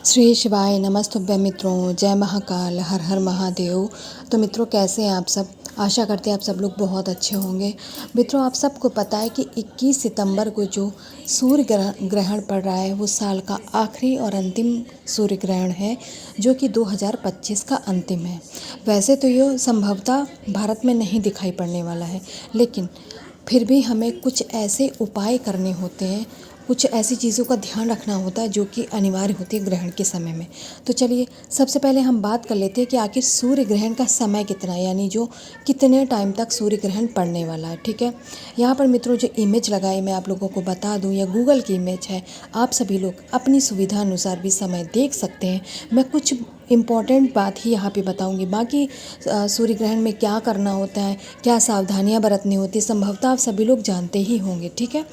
श्री शिवाय नमस्तुभ्य मित्रों, जय महाकाल, हर हर महादेव। तो मित्रों, कैसे हैं आप सब? आशा करते हैं आप सब लोग बहुत अच्छे होंगे। मित्रों, आप सबको पता है कि 21 सितंबर को जो सूर्य ग्रहण पड़ रहा है वो साल का आखिरी और अंतिम सूर्य ग्रहण है, जो कि 2025 का अंतिम है। वैसे तो ये संभवतः भारत में नहीं दिखाई पड़ने वाला है, लेकिन फिर भी हमें कुछ ऐसे उपाय करने होते हैं, कुछ ऐसी चीज़ों का ध्यान रखना होता है जो कि अनिवार्य होती है ग्रहण के समय में। तो चलिए सबसे पहले हम बात कर लेते हैं कि आखिर सूर्य ग्रहण का समय कितना है, यानी जो कितने टाइम तक सूर्य ग्रहण पड़ने वाला है। ठीक है, यहाँ पर मित्रों जो इमेज लगाई मैं आप लोगों को बता दूँ, या गूगल की इमेज है, आप सभी लोग अपनी सुविधा अनुसार भी समय देख सकते हैं। मैं कुछ इम्पॉर्टेंट बात ही यहाँ पे बताऊंगी, बाकी सूर्य ग्रहण में क्या करना होता है, क्या सावधानियाँ बरतनी होती है, संभवतः आप सभी लोग जानते ही होंगे। ठीक है,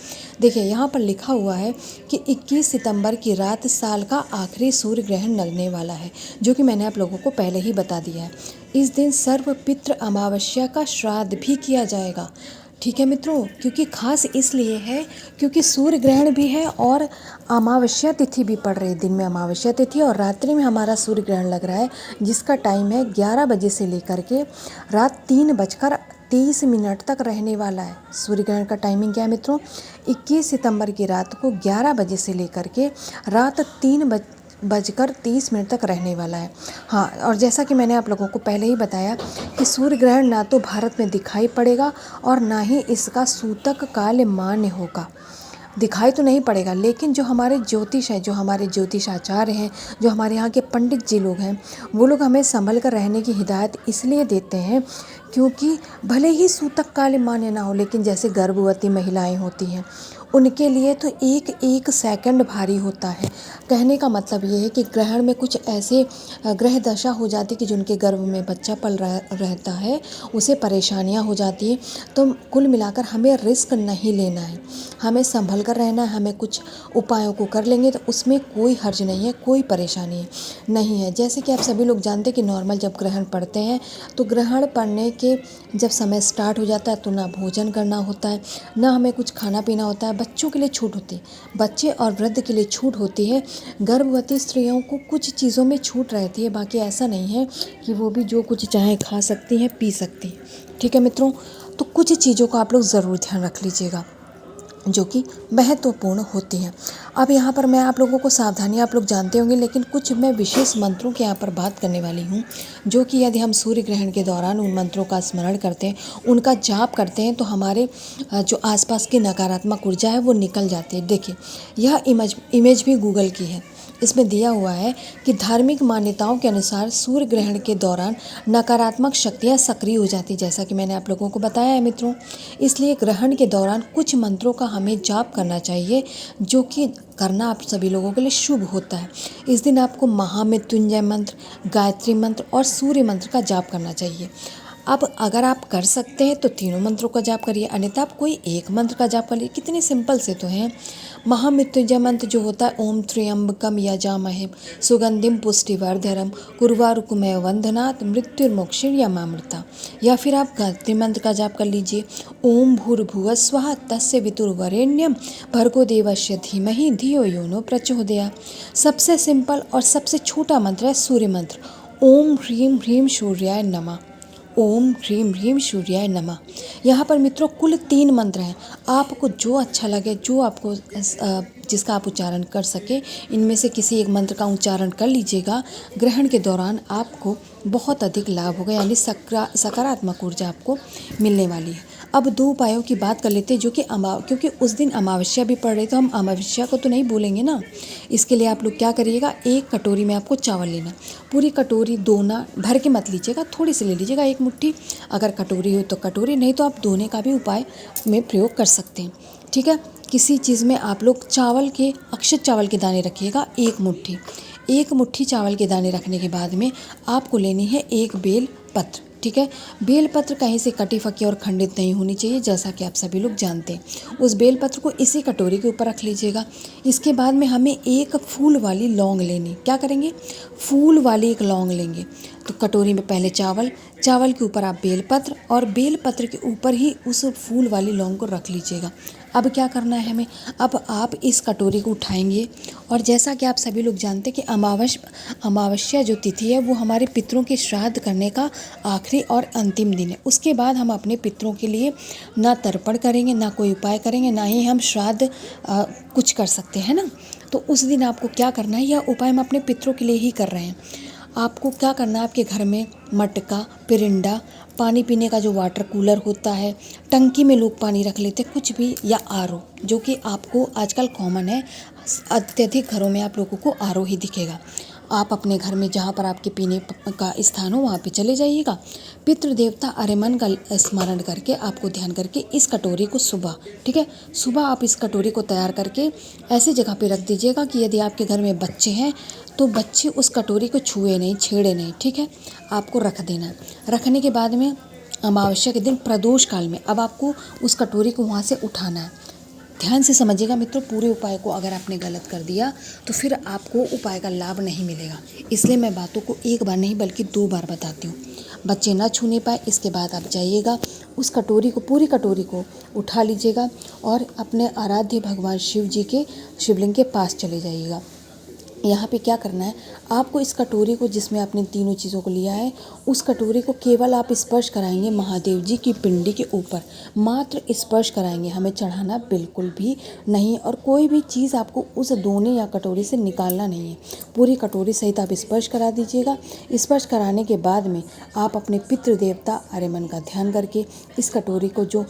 देखिए यहाँ पर लिखा हुआ है कि 21 सितंबर की रात साल का आखिरी सूर्य ग्रहण लगने वाला है, जो कि मैंने आप लोगों को पहले ही बता दिया है। इस दिन सर्व पितृ अमावस्या का श्राद्ध भी किया जाएगा। ठीक है मित्रों, क्योंकि खास इसलिए है क्योंकि सूर्य ग्रहण भी है और अमावस्या तिथि भी पड़ रही है। दिन में अमावस्या तिथि और रात्रि में हमारा सूर्य ग्रहण लग रहा है, जिसका टाइम है 11 बजे से लेकर के रात 3:23 तक रहने वाला है। सूर्य ग्रहण का टाइमिंग क्या है मित्रों? 21 सितंबर की रात को 11 बजे से लेकर के रात 3:30 तक रहने वाला है। हाँ, और जैसा कि मैंने आप लोगों को पहले ही बताया कि सूर्य ग्रहण ना तो भारत में दिखाई पड़ेगा और ना ही इसका सूतक काल मान्य होगा। दिखाई तो नहीं पड़ेगा, लेकिन जो हमारे ज्योतिष है, जो हमारे ज्योतिषाचार्य हैं, जो हमारे यहाँ के पंडित जी लोग हैं, वो लोग हमें संभल कर रहने की हिदायत इसलिए देते हैं क्योंकि भले ही सूतक काल मान्य ना हो, लेकिन जैसे गर्भवती महिलाएं होती हैं उनके लिए तो एक एक सेकंड भारी होता है। कहने का मतलब ये है कि ग्रहण में कुछ ऐसे ग्रह दशा हो जाती है कि जिनके गर्भ में बच्चा पल रहता है, उसे परेशानियां हो जाती हैं। तो कुल मिलाकर हमें रिस्क नहीं लेना है, हमें संभल कर रहना है। हमें कुछ उपायों को कर लेंगे तो उसमें कोई हर्ज नहीं है, कोई परेशानी नहीं है। जैसे कि आप सभी लोग जानते हैं कि नॉर्मल जब ग्रहण पड़ते हैं तो ग्रहण पड़ने के जब समय स्टार्ट हो जाता है तो ना भोजन करना होता है, ना हमें कुछ खाना पीना होता है। बच्चों के लिए छूट होती है, बच्चे और वृद्ध के लिए छूट होती है। गर्भवती स्त्रियों को कुछ चीज़ों में छूट रहती है, बाकी ऐसा नहीं है कि वो भी जो कुछ चाहे खा सकती हैं, पी सकती हैं। ठीक है मित्रों, तो कुछ चीज़ों का आप लोग ज़रूर ध्यान रख लीजिएगा जो कि महत्वपूर्ण होती हैं। अब यहाँ पर मैं आप लोगों को सावधानियाँ आप लोग जानते होंगे, लेकिन कुछ मैं विशेष मंत्रों की यहाँ पर बात करने वाली हूँ, जो कि यदि हम सूर्य ग्रहण के दौरान उन मंत्रों का स्मरण करते हैं, उनका जाप करते हैं, तो हमारे जो आसपास की नकारात्मक ऊर्जा है वो निकल जाती है। देखिए, यह इमेज भी गूगल की है। इसमें दिया हुआ है कि धार्मिक मान्यताओं के अनुसार सूर्य ग्रहण के दौरान नकारात्मक शक्तियां सक्रिय हो जाती, जैसा कि मैंने आप लोगों को बताया है मित्रों। इसलिए ग्रहण के दौरान कुछ मंत्रों का हमें जाप करना चाहिए, जो कि करना आप सभी लोगों के लिए शुभ होता है। इस दिन आपको महामृत्युंजय मंत्र, गायत्री मंत्र और सूर्य मंत्र का जाप करना चाहिए। अब अगर आप कर सकते हैं तो तीनों मंत्रों का जाप करिए, अन्यथा आप कोई एक मंत्र का जाप करिए। कितने सिंपल से तो हैं। महामृत्युंजय मंत्र जो होता है, ओम त्र्यंबकम यजामहे सुगंधिम पुष्टिवर्धनम उर्वारुकमेव वंदनात् मृत्युर्मोक्षीयमामृता। या फिर आप गायत्री मंत्र का जाप कर लीजिए, ओम भूर्भुवः स्वः तस्य वितुर्वरेण्यम भर्गो देवस्य धीमहि धियो यो न प्रचोदयात्। सबसे सिंपल और सबसे छोटा मंत्र है सूर्य मंत्र, ओम ह्रीं ह्रीं सूर्याय नमः। ओम ह्रीं ह्रीं सूर्याय नमः। यहाँ पर मित्रों कुल 3 मंत्र हैं। आपको जो अच्छा लगे, जो आपको जिसका आप उच्चारण कर सके, इनमें से किसी एक मंत्र का उच्चारण कर लीजिएगा। ग्रहण के दौरान आपको बहुत अधिक लाभ होगा, यानी सकारात्मक ऊर्जा आपको मिलने वाली है। अब 2 उपायों की बात कर लेते हैं, जो कि क्योंकि उस दिन अमावस्या भी पड़ रही, तो हम अमावस्या को तो नहीं भूलेंगे ना। इसके लिए आप लोग क्या करिएगा, 1 कटोरी में आपको चावल लेना। पूरी कटोरी दोना भर के मत लीजिएगा, थोड़ी सी ले लीजिएगा, 1 मुट्ठी। अगर कटोरी हो तो कटोरी, नहीं तो आप दोने का भी उपाय में प्रयोग कर सकते हैं। ठीक है, किसी चीज़ में आप लोग चावल के, अक्षत चावल के दाने रखिएगा 1 मुट्ठी। 1 मुट्ठी चावल के दाने रखने के बाद में आपको लेनी है 1 बेल पत्र। ठीक है, बेल पत्र कहीं से कटी फकी और खंडित नहीं होनी चाहिए, जैसा कि आप सभी लोग जानते हैं। उस बेल पत्र को इसी कटोरी के ऊपर रख लीजिएगा। इसके बाद में हमें 1 फूल वाली लौंग लेनी। क्या करेंगे, फूल वाली 1 लौंग लेंगे। तो कटोरी में पहले चावल, चावल के ऊपर आप बेलपत्र और बेलपत्र के ऊपर ही उस फूल वाली लौंग को रख लीजिएगा। अब क्या करना है हमें, अब आप इस कटोरी को उठाएंगे और जैसा कि आप सभी लोग जानते हैं कि अमावस्या जो तिथि है वो हमारे पितरों के श्राद्ध करने का आखिरी और अंतिम दिन है। उसके बाद हम अपने पितरों के लिए ना तर्पण करेंगे, ना कोई उपाय करेंगे, ना ही हम श्राद्ध कुछ कर सकते हैं ना। तो उस दिन आपको क्या करना है, यह उपाय हम अपने पितरों के लिए ही कर रहे हैं। आपको क्या करना है, आपके घर में मटका, पिरिंडा, पानी पीने का जो वाटर कूलर होता है, टंकी में लोग पानी रख लेते हैं, कुछ भी, या आरओ, जो कि आपको आजकल कॉमन है, अत्यधिक घरों में आप लोगों को आरओ ही दिखेगा। आप अपने घर में जहाँ पर आपके पीने का स्थान हो वहाँ पे चले जाइएगा। पितृ देवता आर्यमन का स्मरण करके, आपको ध्यान करके इस कटोरी को सुबह, ठीक है, सुबह आप इस कटोरी को तैयार करके ऐसी जगह पे रख दीजिएगा कि यदि आपके घर में बच्चे हैं तो बच्चे उस कटोरी को छुए नहीं, छेड़े नहीं, ठीक है, आपको रख देना है। रखने के बाद में अमावस्या के दिन प्रदोष काल में अब आपको उस कटोरी को वहाँ से उठाना है। ध्यान से समझिएगा मित्रों, पूरे उपाय को अगर आपने गलत कर दिया तो फिर आपको उपाय का लाभ नहीं मिलेगा। इसलिए मैं बातों को एक बार नहीं बल्कि 2 बार बताती हूँ। बच्चे ना छूने पाए, इसके बाद आप जाइएगा उस कटोरी को, पूरी कटोरी को उठा लीजिएगा और अपने आराध्य भगवान शिव जी के शिवलिंग के पास चले जाइएगा। यहाँ पे क्या करना है, आपको इस कटोरी को, जिसमें आपने तीनों चीज़ों को लिया है, उस कटोरी को केवल आप स्पर्श कराएंगे महादेव जी की पिंडी के ऊपर, मात्र स्पर्श कराएंगे, हमें चढ़ाना बिल्कुल भी नहीं। और कोई भी चीज़ आपको उस दोने या कटोरी से निकालना नहीं है। पूरी कटोरी सहित आप स्पर्श करा दीजिएगा। स्पर्श कराने के बाद में आप अपने पितृ देवता आर्यमन का ध्यान करके इस कटोरी को, जो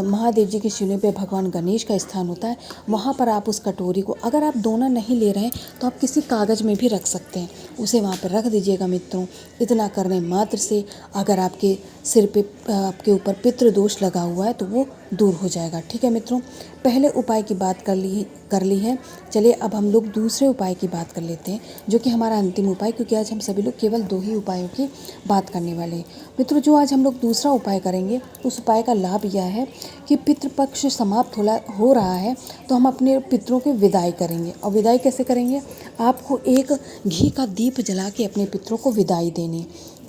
महादेव जी के शिवलिंग पे भगवान गणेश का स्थान होता है, वहाँ पर आप उस कटोरी को, अगर आप दोना नहीं ले रहे हैं तो आप किसी कागज़ में भी रख सकते हैं, उसे वहाँ पर रख दीजिएगा मित्रों। इतना करने मात्र से अगर आपके सिर पे, आपके ऊपर पितृ दोष लगा हुआ है तो वो दूर हो जाएगा। ठीक है मित्रों, पहले उपाय की बात कर ली है। चलिए अब हम लोग दूसरे उपाय की बात कर लेते हैं, जो कि हमारा अंतिम उपाय, क्योंकि आज हम सभी लोग केवल 2 ही उपायों की बात करने वाले हैं। मित्रों, जो आज हम लोग दूसरा उपाय करेंगे, उस उपाय का लाभ यह है कि पितृपक्ष समाप्त हो रहा है तो हम अपने पितरों की विदाई करेंगे। और विदाई कैसे करेंगे, आपको एक घी का दीप जला के अपने पितरों को विदाई देनी।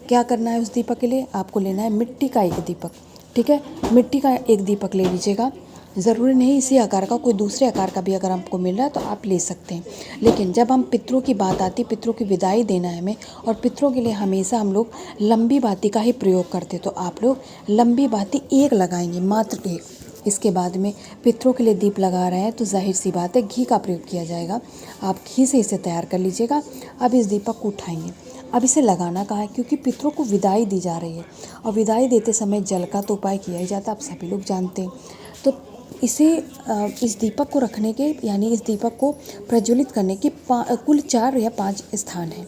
क्या करना है, उस दीपक के लिए आपको लेना है मिट्टी का एक दीपक। ठीक है, मिट्टी का एक दीपक ले लीजिएगा। ज़रूरी नहीं इसी आकार का, कोई दूसरे आकार का भी अगर आपको मिल रहा है तो आप ले सकते हैं। लेकिन जब हम पितरों की बात आती, पितरों की विदाई देना है हमें, और पितरों के लिए हमेशा हम लोग लंबी बाती का ही प्रयोग करते, तो आप लोग लंबी बाती एक लगाएंगे, मात्र एक। इसके बाद में पितरों के लिए दीप लगा रहे हैं तो जाहिर सी बात है घी का प्रयोग किया जाएगा। आप घी से इसे तैयार कर लीजिएगा। अब इस दीपक को उठाएंगे। अब इसे लगाना कहाँ है, क्योंकि पितरों को विदाई दी जा रही है और विदाई देते समय जल का तो उपाय किया ही जाता है, आप सभी लोग जानते हैं। तो इस दीपक को रखने के, यानी इस दीपक को प्रज्वलित करने के कुल 4 या 5 स्थान हैं।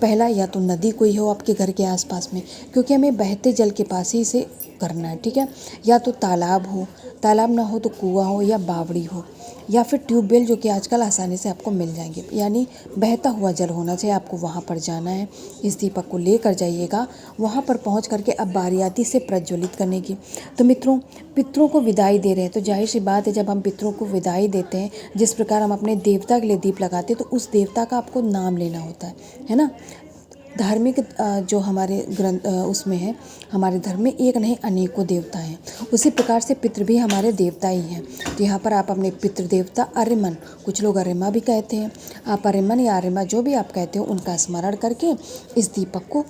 पहला, या तो नदी कोई हो आपके घर के आसपास में, क्योंकि हमें बहते जल के पास ही इसे करना है। ठीक है, या तो तालाब हो, तालाब ना हो तो कुआं हो या बावड़ी हो, या फिर ट्यूबवेल, जो कि आजकल आसानी से आपको मिल जाएंगे, यानी बहता हुआ जल होना चाहिए। आपको वहाँ पर जाना है, इस दीपक को लेकर जाइएगा। वहाँ पर पहुँच करके अब बारी आती इसे प्रज्वलित करने की। तो मित्रों, पितरों को विदाई दे रहे हैं तो जाहिर सी बात है, जब हम पितरों को विदाई देते हैं, जिस प्रकार हम अपने देवता के लिए दीप लगाते हैं, तो उस देवता का आपको नाम लेना होता है ना। धार्मिक जो हमारे ग्रंथ उसमें है, हमारे धर्म में एक नहीं अनेकों देवता हैं, उसी प्रकार से पितृ भी हमारे देवता ही हैं। तो यहाँ पर आप अपने पितृ देवता आर्यमन, कुछ लोग आर्यमा भी कहते हैं, आप आर्यमन या आर्यमा जो भी आप कहते हो, उनका स्मरण करके इस दीपक को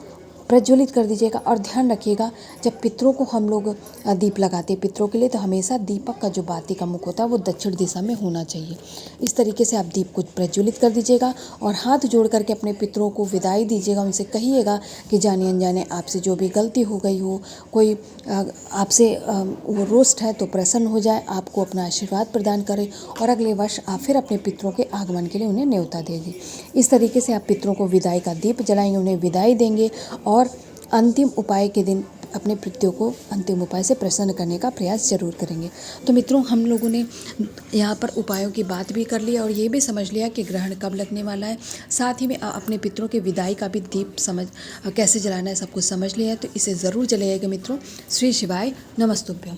प्रज्वलित कर दीजिएगा। और ध्यान रखिएगा, जब पितरों को हम लोग दीप लगाते हैं पितरों के लिए, तो हमेशा दीपक का जो बाती का मुख होता है वो दक्षिण दिशा में होना चाहिए। इस तरीके से आप दीप को प्रज्वलित कर दीजिएगा और हाथ जोड़ करके अपने पितरों को विदाई दीजिएगा। उनसे कहिएगा कि जाने अनजाने आपसे जो भी गलती हो गई हो, कोई आपसे वो रोस्ट है तो प्रसन्न हो जाए, आपको अपना आशीर्वाद प्रदान करे और अगले वर्ष आप फिर अपने पितरों के आगमन के लिए उन्हें न्योता देंगे। इस तरीके से आप पितरों को विदाई का दीप जलाएंगे, उन्हें विदाई देंगे और अंतिम उपाय के दिन अपने पितरों को अंतिम उपाय से प्रसन्न करने का प्रयास जरूर करेंगे। तो मित्रों, हम लोगों ने यहाँ पर उपायों की बात भी कर ली और ये भी समझ लिया कि ग्रहण कब लगने वाला है। साथ ही में अपने पितरों के विदाई का भी दीप कैसे जलाना है सब कुछ समझ लिया है। तो इसे ज़रूर जलाइएगा मित्रों। श्री शिवाय नमस्तुभ्यम।